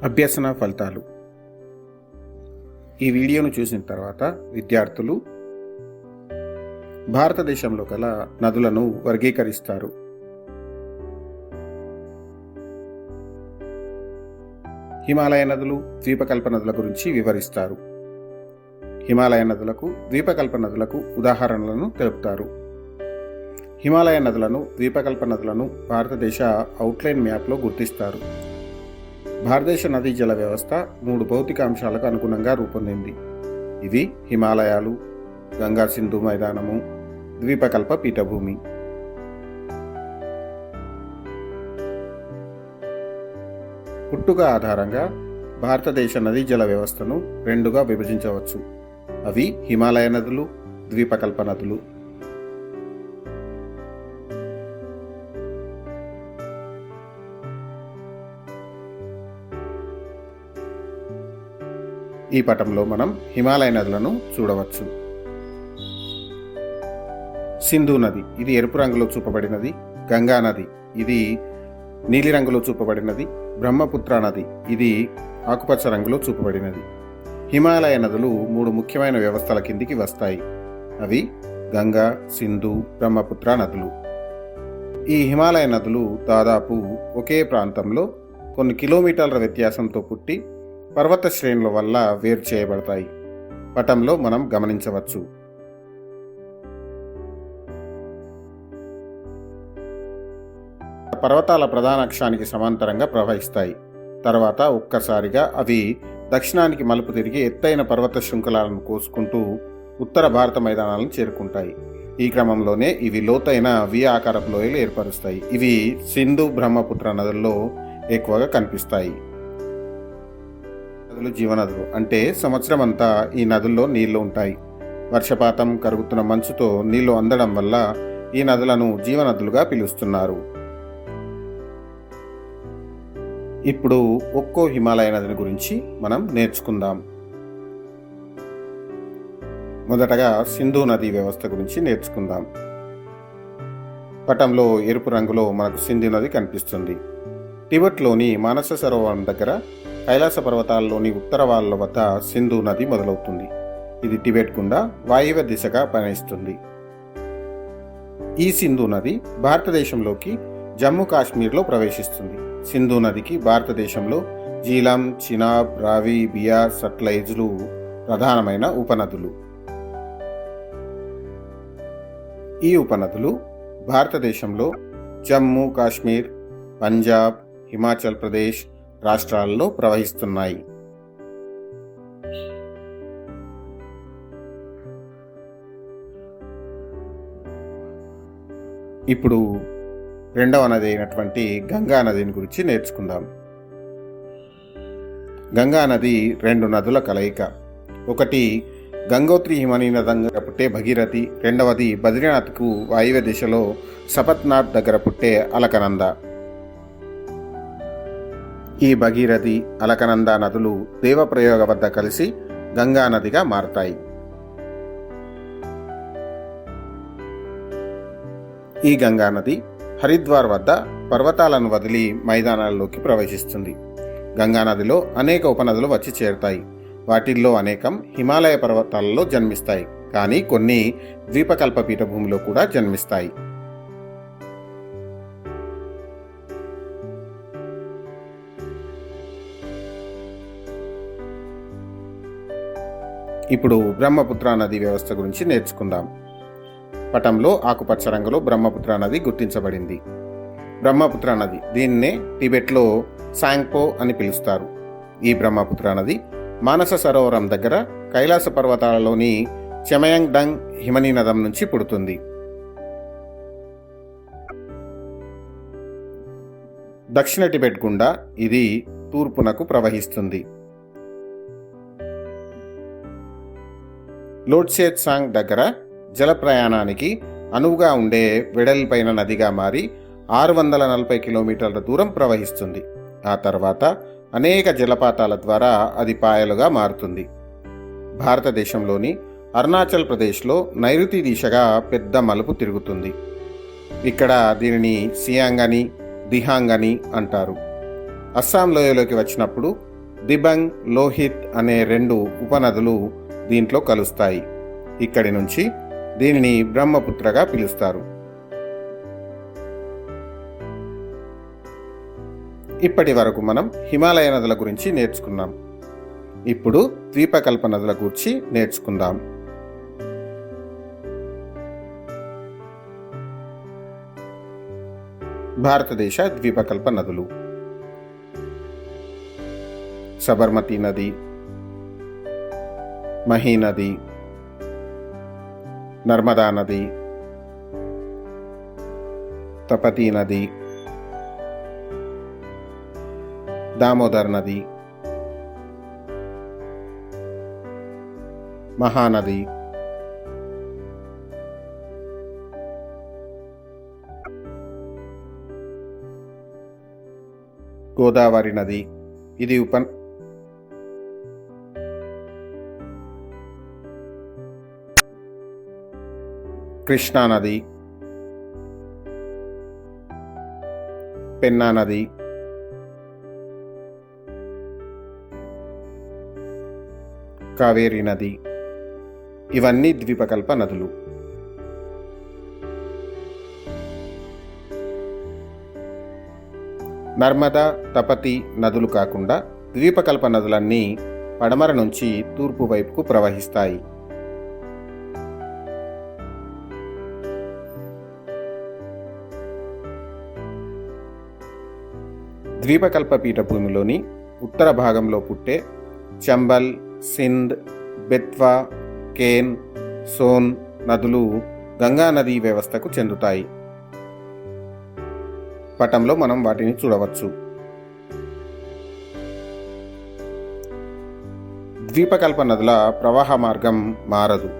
అభ్యసన ఫలితాలు. ఈ వీడియోను చూసిన తర్వాత విద్యార్థులు భారతదేశంలో గల నదులను వర్గీకరిస్తారు. హిమాలయ నదులు, ద్వీపకల్ప నదుల గురించి వివరిస్తారు. హిమాలయ నదులకు, ద్వీపకల్ప నదులకు ఉదాహరణలను తెలుపుతారు. హిమాలయ నదులను, ద్వీపకల్ప నదులను భారతదేశ అవుట్లైన్ మ్యాప్లో గుర్తిస్తారు. భారతదేశ నదీ జల వ్యవస్థ 3 భౌతిక అంశాలకు అనుగుణంగా రూపొందింది. ఇవి హిమాలయాలు, గంగా సింధు మైదానము, ద్వీపకల్ప పీఠభూమి. పుట్టుక ఆధారంగా భారతదేశ నదీ జల వ్యవస్థను 2గా విభజించవచ్చు. అవి హిమాలయ నదులు, ద్వీపకల్ప నదులు. ఈ పటంలో మనం హిమాలయ నదులను చూడవచ్చు. సింధు నది, ఇది ఎరుపు రంగులో చూపబడినది. గంగా నది, ఇది నీలిరంగులో చూపబడినది. బ్రహ్మపుత్ర నది, ఇది ఆకుపచ్చ రంగులో చూపబడినది. హిమాలయ నదులు 3 ముఖ్యమైన వ్యవస్థల కిందికి వస్తాయి. అవి గంగా, సింధు, బ్రహ్మపుత్ర నదులు. ఈ హిమాలయ నదులు దాదాపు ఒకే ప్రాంతంలో కొన్ని కిలోమీటర్ల వ్యత్యాసంతో పుట్టి పర్వత శ్రేణుల వల్ల వేరు చేయబడతాయి. పటంలో మనం గమనించవచ్చు. పర్వతాల ప్రధాన అక్షానికి సమాంతరంగా ప్రవహిస్తాయి. తర్వాత ఒక్కసారిగా అవి దక్షిణానికి మలుపు తిరిగి ఎత్తైన పర్వత శృంఖలాలను కోసుకుంటూ ఉత్తర భారత మైదానాలను చేరుకుంటాయి. ఈ క్రమంలోనే ఇవి లోతైన వి ఆకారపు లోయలు ఏర్పరుస్తాయి. ఇవి సింధు, బ్రహ్మపుత్ర నదుల్లో ఎక్కువగా కనిపిస్తాయి. నదులు జీవనదులు అంటే సంవత్సరం అంతా ఈ నదుల్లో నీళ్లు ఉంటాయి. వర్షపాతం, కరుగుతున్న మంచుతో నీళ్లు అందడం వల్ల ఈ నదులను జీవనదులుగా పిలుస్తున్నారు. ఇప్పుడు ఒక్కో హిమాలయ నదిని గురించి మనం నేర్చుకుందాం. మొదటగా సింధు నదీ వ్యవస్థ గురించి నేర్చుకుందాం. పటంలో ఎరుపు రంగులో మనకు సింధు నది కనిపిస్తుంది. టిబెట్లోని మానస సరోవరం దగ్గర కైలాస పర్వతాల్లోని ఉత్తర వాళ్ల వద్ద సింధు నది మొదలవుతుంది. ఇది టిబెట్ గుండా వాయువ్య దిశగా పయనిస్తుంది. ఈ సింధు నది భారతదేశంలోకి జమ్మూ కాశ్మీర్లో ప్రవేశిస్తుంది. సింధు నదికి భారతదేశంలో జీలం, చినాబ్, రావి, బియార్, సట్లెజ్లు ప్రధానమైన ఉపనదులు. ఈ ఉపనదులు భారతదేశంలో జమ్మూ కాశ్మీర్, పంజాబ్, హిమాచల్ ప్రదేశ్ రాష్ట్రాల్లో ప్రవహిస్తున్నాయి. ఇప్పుడు రెండవ నది అయినటువంటి గంగా నదిని గురించి నేర్చుకుందాం. గంగా నది 2 నదుల కలయిక. ఒకటి గంగోత్రి హిమనీనదం దగ్గర పుట్టే భగీరథి, రెండవది బద్రీనాథ్కు వాయువ్య దిశలో సపత్నాథ్ దగ్గర పుట్టే అలకనంద. ఈ భగీరథి, అలకనంద నదులు దేవప్రయోగ వద్ద కలిసి గంగా నదిగా మారతాయి. ఈ గంగా నది హరిద్వార్ వద్ద పర్వతాలను వదిలి మైదానాల్లోకి ప్రవేశిస్తుంది. గంగా నదిలో అనేక ఉపనదులు వచ్చి చేరుతాయి. వాటిల్లో అనేకం హిమాలయ పర్వతాలలో జన్మిస్తాయి, కానీ కొన్ని ద్వీపకల్ప పీఠభూమిలో కూడా జన్మిస్తాయి. ఇప్పుడు బ్రహ్మపుత్ర నది వ్యవస్థ గురించి నేర్చుకుందాం. పటంలో ఆకుపచ్చ రంగులో బ్రహ్మపుత్ర నది గుర్తించబడింది. బ్రహ్మపుత్ర నది, దీన్నే టిబెట్లో సాంగ్పో అని పిలుస్తారు. ఈ బ్రహ్మపుత్ర నది మానస సరోవరం దగ్గర కైలాస పర్వతాలలోని చెమయంగ్డంగ్ హిమనీనదం నుంచి పుడుతుంది. దక్షిణ టిబెట్ గుండా ఇది తూర్పునకు ప్రవహిస్తుంది. లోట్సే ట్సాంగ్ దగ్గర జల ప్రయాణానికి అనువుగా ఉండే వెడల్పైన నదిగా మారి 640 కిలోమీటర్ల దూరం ప్రవహిస్తుంది. ఆ తర్వాత అనేక జలపాతాల ద్వారా అది పాయలుగా మారుతుంది. భారతదేశంలోని అరుణాచల్ ప్రదేశ్లో నైరుతి దిశగా పెద్ద మలుపు తిరుగుతుంది. ఇక్కడ దీనిని సియాంగ్ అని, దిహాంగ్ అని అంటారు. అస్సాం లోయలోకి వచ్చినప్పుడు దిబంగ్, లోహిత్ అనే 2 ఉపనదులు దీంట్లో కలుస్తాయి. ఇక్కడి నుంచి దీనిని బ్రహ్మపుత్రగా పిలుస్తారు. ఇప్పటి వరకు మనం హిమాలయ నదుల గురించి నేర్చుకున్నాం. ఇప్పుడు ద్వీపకల్ప నదుల గురించి నేర్చుకుందాం. భారతదేశ ద్వీపకల్ప నదులు: సబర్మతి నది, మహీ నది, నర్మదా నది, తపతీ నది, దామోదర్ నది, మహానది, గోదావరి నది, ఇది కృష్ణా నది, పెన్నా నది, కావేరీ నది, ఇవన్నీ ద్వీపకల్ప నదులు. నర్మదా, తపతి నదులు కాకుండా ద్వీపకల్ప నదులన్నీ పడమర నుంచి తూర్పు వైపుకు ప్రవహిస్తాయి. ద్వీపకల్ప పీఠభూమిలోని ఉత్తర భాగంలో పుట్టే చంబల్, సింధ్, బెత్వా, కేన్, సోన్ నదులు గంగా నదీ వ్యవస్థకు చెందుతాయి. పటంలో మనం వాటిని చూడవచ్చు. ద్వీపకల్ప నదుల ప్రవాహ మార్గం మారదు.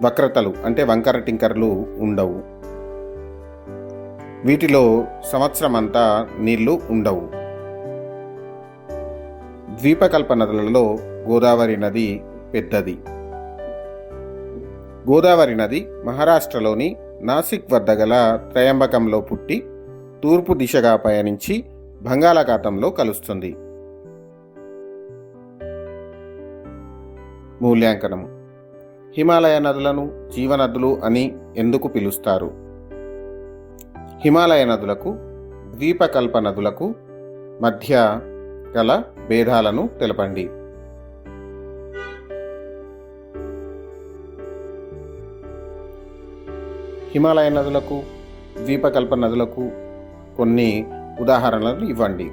వక్రతలు అంటే వంకర టింకర్లు ఉండవు. వీటిలో సంవత్సరం అంతా నీళ్లు ఉండవు. ద్వీపకల్ప నదులలో గోదావరి నది పెద్దది. గోదావరి నది మహారాష్ట్రలోని నాసిక్ వద్ద గల త్రయంబకంలో పుట్టి తూర్పు దిశగా పయనించి బంగాళాఖాతంలో కలుస్తుంది. మూల్యాంకనం: హిమాలయ నదులను జీవనదులు అని ఎందుకు పిలుస్తారు? హిమాలయ నదులకు ద్వీపకల్ప నదులకు మధ్య గల భేదాలను తెలపండి. హిమాలయ నదులకు ద్వీపకల్ప నదులకు కొన్ని ఉదాహరణలు ఇవ్వండి.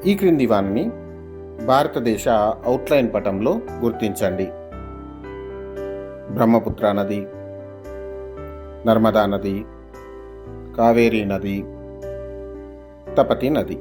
ఈ క్రింది వాన్ని భారతదేశ అవుట్లైన్ పటంలో గుర్తించండి. బ్రహ్మపుత్ర నది, నర్మదా నది, కావేరీ నది, తపతి నది.